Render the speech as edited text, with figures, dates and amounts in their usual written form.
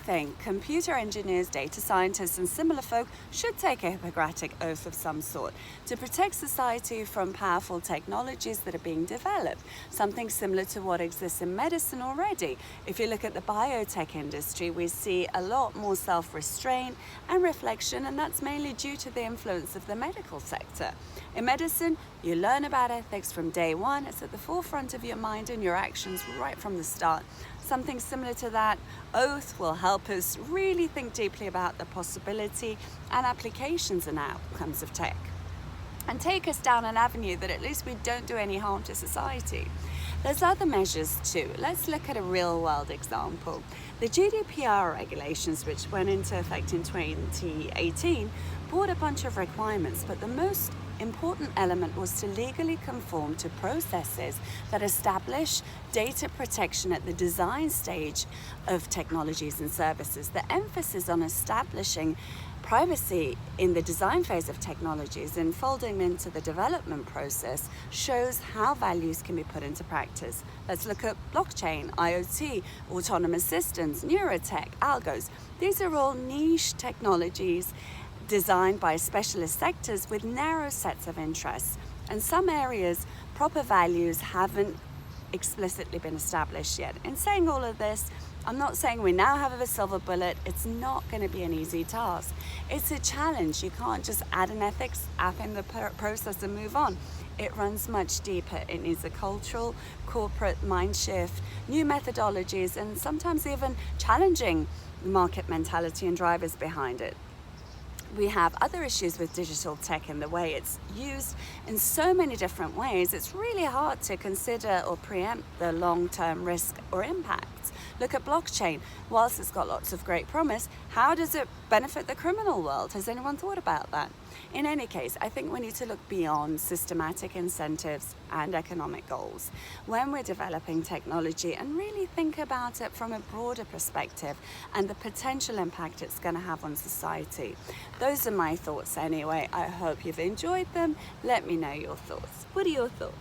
think computer engineers, data scientists, and similar folk should take a Hippocratic Oath of some sort to protect society from powerful technologies that are being developed, something similar to what exists in medicine already. If you look at the biotech industry, we see a lot more self-restraint and reflection, and that's mainly due to the influence of the medical sector. In medicine, you learn about ethics from day one. It's at the forefront of your mind and your actions right from the start. Something similar to that oath will help us really think deeply about the possibility and applications and outcomes of tech, and take us down an avenue that at least we don't do any harm to society. There's other measures too. Let's look at a real world example. The GDPR regulations, which went into effect in 2018, brought a bunch of requirements, but the most important element was to legally conform to processes that establish data protection at the design stage of technologies and services. The emphasis on establishing privacy in the design phase of technologies and folding them into the development process shows how values can be put into practice. Let's look at blockchain, IoT, autonomous systems, neurotech, algos. These are all niche technologies designed by specialist sectors with narrow sets of interests. In some areas, proper values haven't explicitly been established yet. In saying all of this, I'm not saying we now have a silver bullet. It's not going to be an easy task. It's a challenge. You can't just add an ethics app in the process and move on. It runs much deeper. It needs a cultural, corporate mind shift, new methodologies, and sometimes even challenging market mentality and drivers behind it. We have other issues with digital tech in the way it's used in so many different ways. It's really hard to consider or preempt the long-term risk or impacts. Look at blockchain. Whilst it's got lots of great promise, how does it benefit the criminal world? Has anyone thought about that? In any case, I think we need to look beyond systematic incentives and economic goals when we're developing technology and really think about it from a broader perspective and the potential impact it's going to have on society. Those are my thoughts anyway. I hope you've enjoyed them. Let me know your thoughts. What are your thoughts?